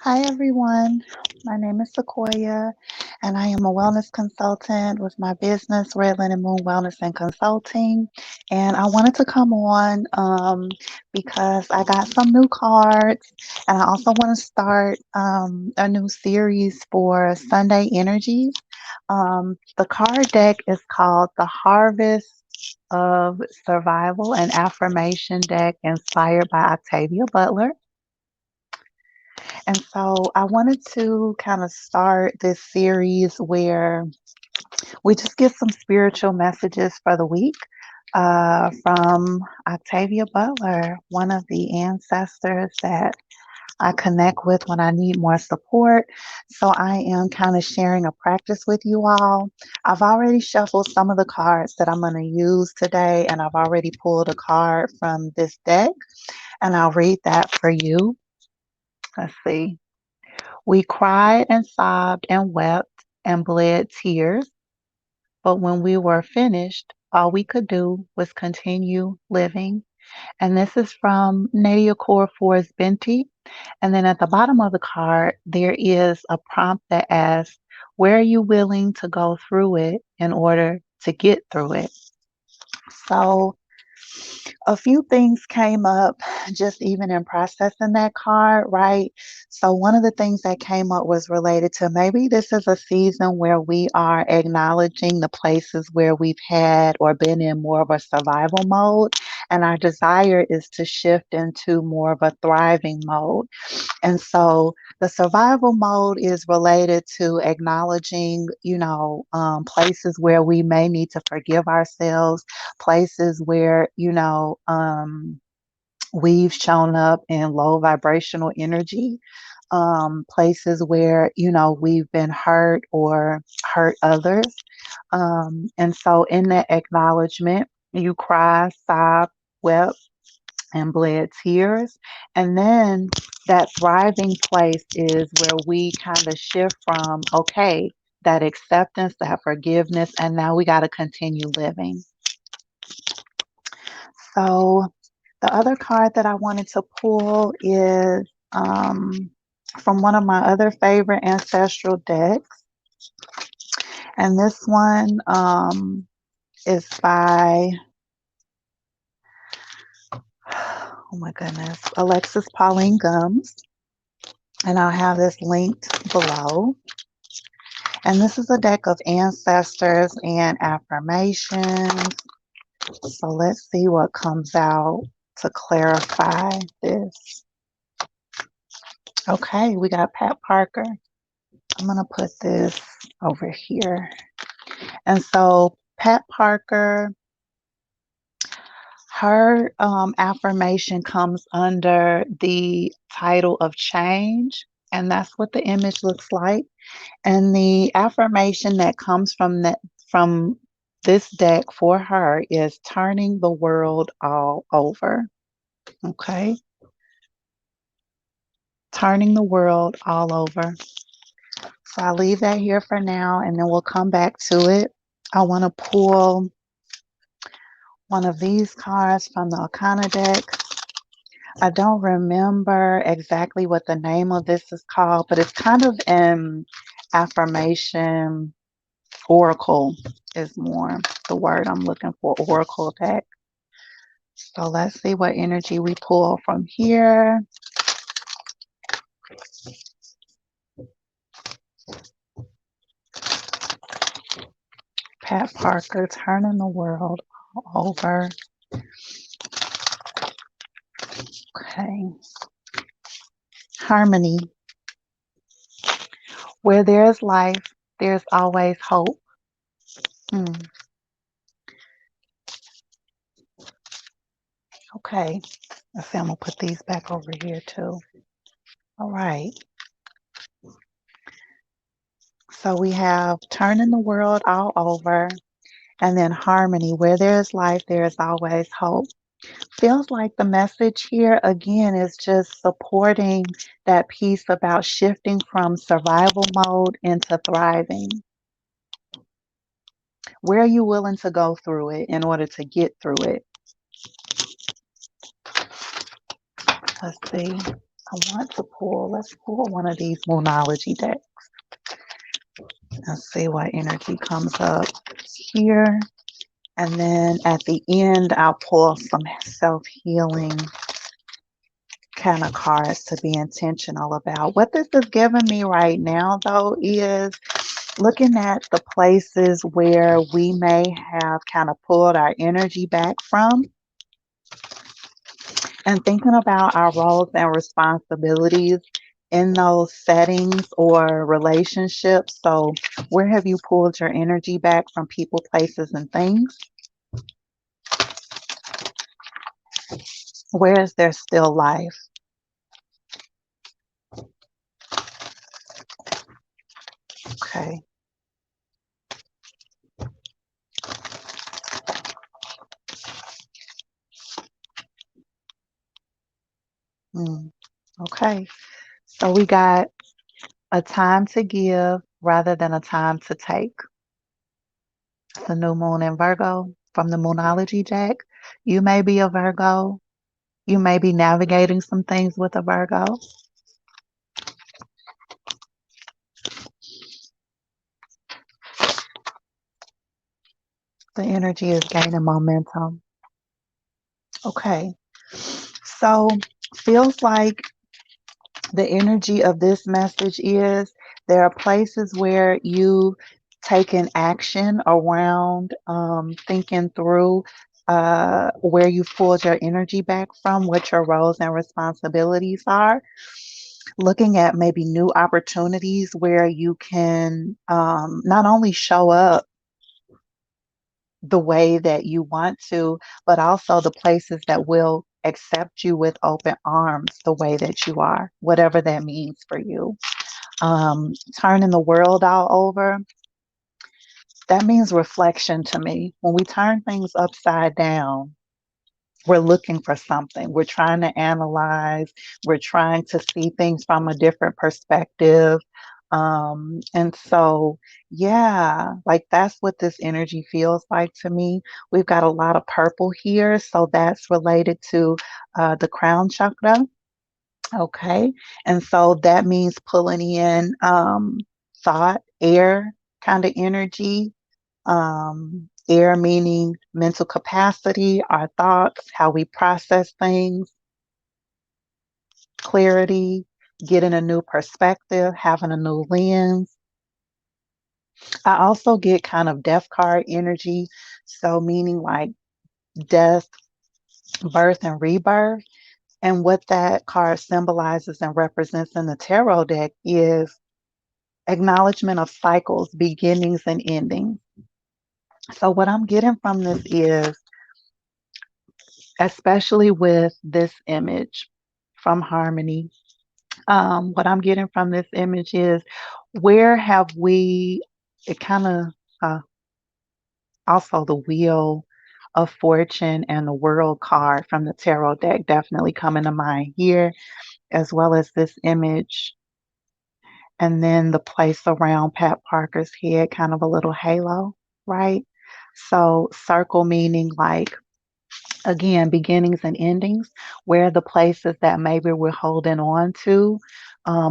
Hi, everyone. My name is Sequoia, and I am a wellness consultant with my business, Red Linen Moon Wellness and Consulting. And I wanted to come on because I got some new cards, and I also want to start a new series for Sunday Energies. The card deck is called The Harvest of Survival and Affirmation Deck, inspired by Octavia Butler. And so I wanted to kind of start this series where we just get some spiritual messages for the week from Octavia Butler, one of the ancestors that I connect with when I need more support. So I am kind of sharing a practice with you all. I've already shuffled some of the cards that I'm going to use today, and I've already pulled a card from this deck, and I'll read that for you. Let's see. We cried and sobbed and wept and bled tears, but when we were finished, all we could do was continue living. And this is from Nadia Corfor's Binti. And then at the bottom of the card, there is a prompt that asks, where are you willing to go through it in order to get through it? So a few things came up just even in processing that card, right? So one of the things that came up was related to maybe this is a season where we are acknowledging the places where we've had or been in more of a survival mode, and our desire is to shift into more of a thriving mode. And so the survival mode is related to acknowledging, places where we may need to forgive ourselves, places where, we've shown up in low vibrational energy, places where, we've been hurt or hurt others. And so in that acknowledgement, you cry, sob, wept, and bled tears. And then that thriving place is where we kind of shift from, okay, that acceptance, that forgiveness, and now we got to continue living. So the other card that I wanted to pull is from one of my other favorite ancestral decks. And this one is by, oh my goodness, Alexis Pauline Gummbs. And I'll have this linked below. And this is a deck of ancestors and affirmations. So let's see what comes out to clarify this. Okay, we got Pat Parker. I'm going to put this over here. And so Pat Parker, her affirmation comes under the title of change. And that's what the image looks like. And the affirmation that comes from this deck for her is turning the world all over. Okay. Turning the world all over. So I'll leave that here for now, and then we'll come back to it. I want to pull one of these cards from the Okana deck. I don't remember exactly what the name of this is called, but it's kind of an affirmation oracle is more the word I'm looking for, oracle deck. So let's see what energy we pull from here. Pat Parker, turning the world all over. Okay. Harmony. Where there is life, there's always hope. Okay. I see I'm going to put these back over here too. All right. So we have turning the world all over, and then harmony. Where there is life, there is always hope. Feels like the message here again is just supporting that piece about shifting from survival mode into thriving. Where are you willing to go through it in order to get through it? Let's see. I want to pull, let's pull one of these Moonology decks and see what energy comes up here. And then at the end, I'll pull some self-healing kind of cards to be intentional about. What this is giving me right now, though, is looking at the places where we may have kind of pulled our energy back from and thinking about our roles and responsibilities in those settings or relationships. So, where have you pulled your energy back from people, places, and things? Where is there still life? Okay. Mm, okay. So we got a time to give rather than a time to take. It's a new moon in Virgo from the Moonology deck. You may be a Virgo. You may be navigating some things with a Virgo. The energy is gaining momentum. Okay. So feels like the energy of this message is there are places where you taken action around thinking through where you pulled your energy back from, what your roles and responsibilities are, looking at maybe new opportunities where you can not only show up the way that you want to, but also the places that will accept you with open arms the way that you are, whatever that means for you. Turning the world all over, that means reflection to me. When we turn things upside down, we're looking for something. We're trying to analyze. We're trying to see things from a different perspective. And so, yeah, like that's what this energy feels like to me. We've got a lot of purple here. So that's related to the crown chakra. Okay. And so that means pulling in thought, air kind of energy. Air meaning mental capacity, our thoughts, how we process things, clarity, getting a new perspective, having a new lens. I also get kind of death card energy. So, meaning like death, birth, and rebirth. And what that card symbolizes and represents in the tarot deck is acknowledgement of cycles, beginnings, and endings. So, what I'm getting from this is, especially with this image from Harmony, what I'm getting from this image is where have we, it kind of also the Wheel of Fortune and the World card from the tarot deck definitely coming to mind here, as well as this image. And then the place around Pat Parker's head, kind of a little halo, right? So, circle meaning like, again, beginnings and endings, where are the places that maybe we're holding on to,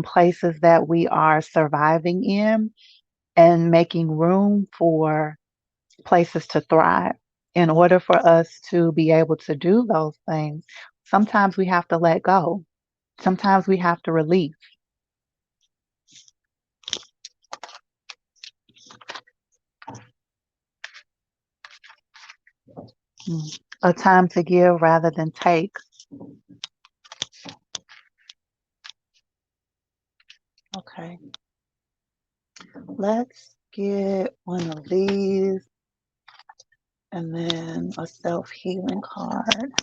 places that we are surviving in, and making room for places to thrive. In order for us to be able to do those things, sometimes we have to let go. Sometimes we have to release. A time to give rather than take. Okay. Let's get one of these and then a self-healing card.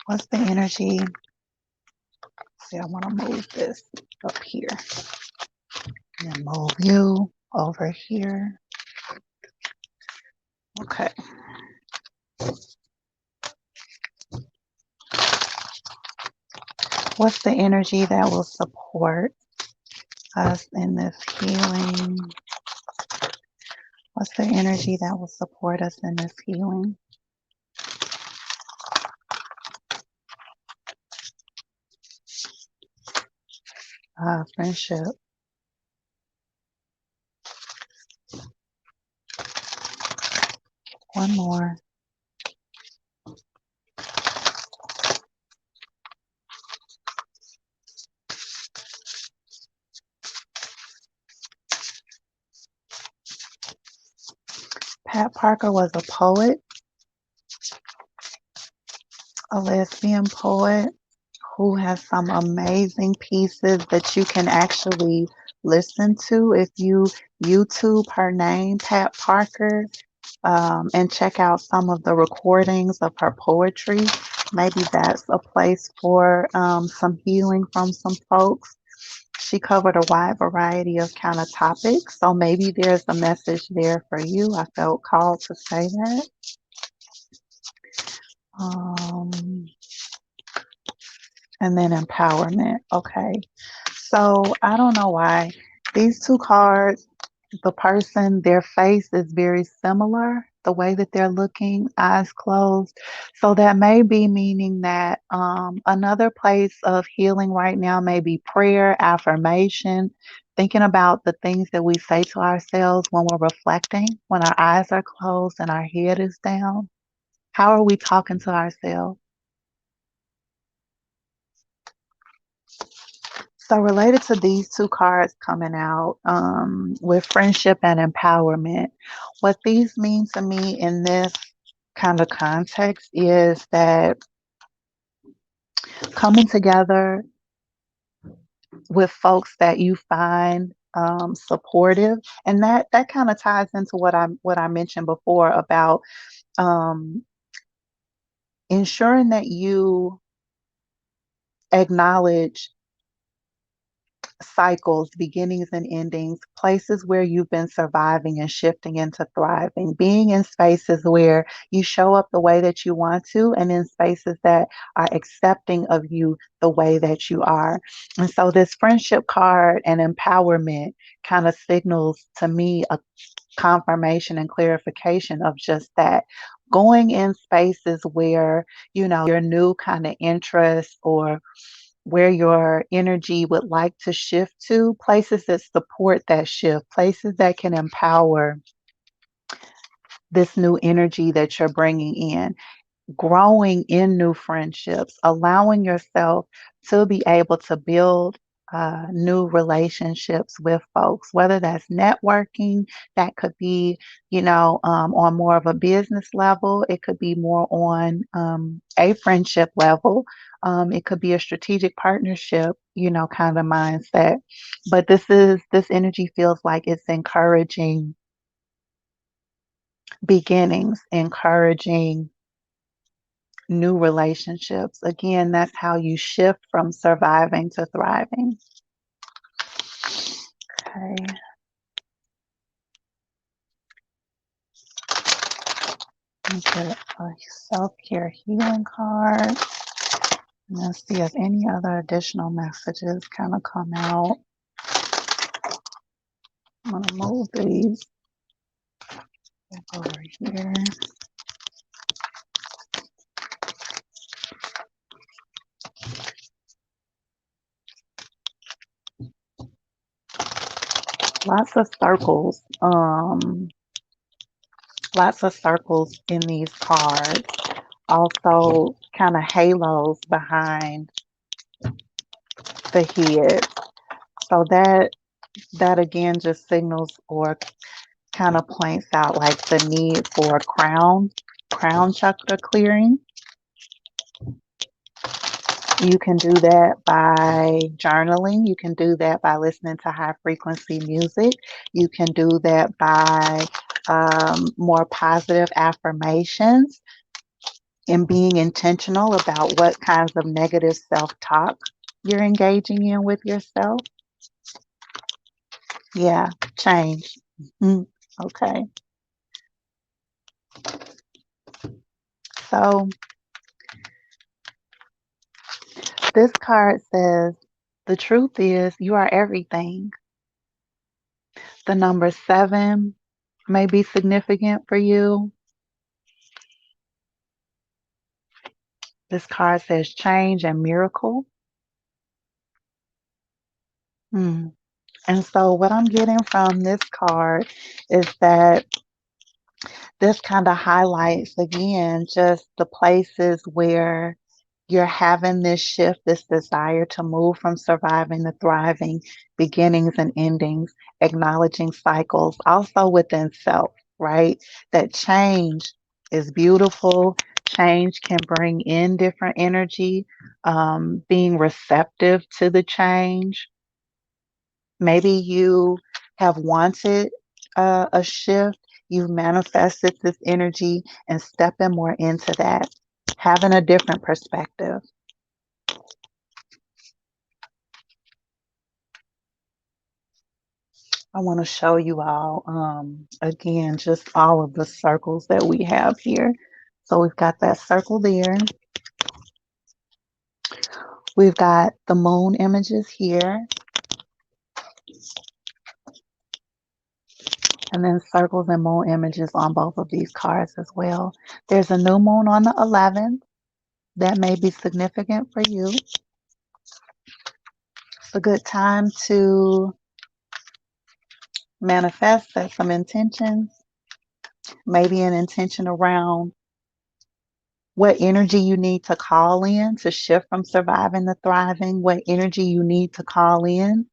What's the energy? See, I want to move this up here and move you over here. Okay. What's the energy that will support us in this healing? What's the energy that will support us in this healing? Friendship. One more. Pat Parker was a poet, a lesbian poet who has some amazing pieces that you can actually listen to if you YouTube her name, Pat Parker, and check out some of the recordings of her poetry. Maybe that's a place for some healing from some folks. She covered a wide variety of kind of topics, so maybe there's a message there for you. I felt called to say that. And then empowerment. Okay. So I don't know why these two cards, the person, their face is very similar, the way that they're looking, eyes closed. So that may be meaning that another place of healing right now may be prayer, affirmation, thinking about the things that we say to ourselves when we're reflecting, when our eyes are closed and our head is down. How are we talking to ourselves? So related to these two cards coming out with friendship and empowerment, what these mean to me in this kind of context is that coming together with folks that you find supportive, and that kind of ties into what I mentioned before about um, ensuring that you acknowledge cycles, beginnings and endings, places where you've been surviving and shifting into thriving, being in spaces where you show up the way that you want to, and in spaces that are accepting of you the way that you are. And so, this friendship card and empowerment kind of signals to me a confirmation and clarification of just that. Going in spaces where, your new kind of interests or where your energy would like to shift to, places that support that shift, places that can empower this new energy that you're bringing in, growing in new friendships, allowing yourself to be able to build new relationships with folks, whether that's networking, that could be, on more of a business level, it could be more on a friendship level. It could be a strategic partnership, kind of mindset. But this energy feels like it's encouraging beginnings, encouraging new relationships. Again, that's how you shift from surviving to thriving. Okay. Get a self-care healing card. And let's see if any other additional messages kind of come out. I'm going to move these over here. Lots of circles. Lots of circles in these cards. Also, kind of halos behind the head. So that again just signals or kind of points out like the need for crown chakra clearing. You can do that by journaling. You can do that by listening to high frequency music. You can do that by more positive affirmations and being intentional about what kinds of negative self-talk you're engaging in with yourself. Yeah, change. Okay. So this card says, the truth is you are everything. The number 7 may be significant for you. This card says change and miracle. Hmm. And so what I'm getting from this card is that this kind of highlights again just the places where you're having this shift, this desire to move from surviving to thriving, beginnings and endings, acknowledging cycles, also within self, right? That change is beautiful. Change can bring in different energy, being receptive to the change. Maybe you have wanted a shift, you've manifested this energy and stepping more into that, having a different perspective. I want to show you all, again, just all of the circles that we have here. So we've got that circle there. We've got the moon images here, and then circles and moon images on both of these cards as well. There's a new moon on the 11th. That may be significant for you. It's a good time to manifest, set some intentions, maybe an intention around what energy you need to call in to shift from surviving to thriving, what energy you need to call in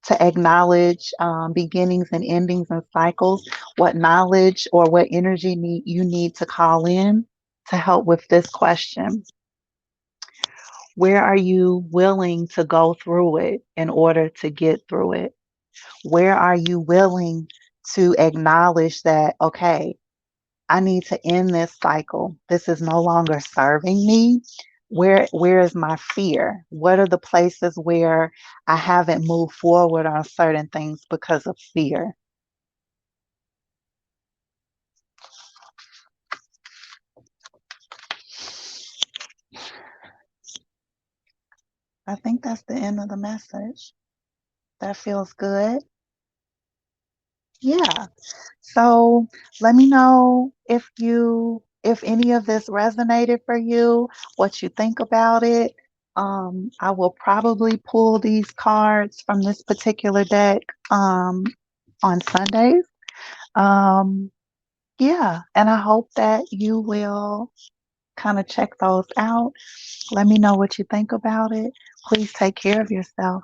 to acknowledge beginnings and endings and cycles, what knowledge or what energy you need to call in to help with this question. Where are you willing to go through it in order to get through it? Where are you willing to acknowledge that, okay, I need to end this cycle. This is no longer serving me. Where is my fear? What are the places where I haven't moved forward on certain things because of fear? I think that's the end of the message. That feels good. Yeah. So let me know if any of this resonated for you, what you think about it. I will probably pull these cards from this particular deck on Sundays. Um, yeah, and I hope that you will kind of check those out. Let me know what you think about it. Please take care of yourself.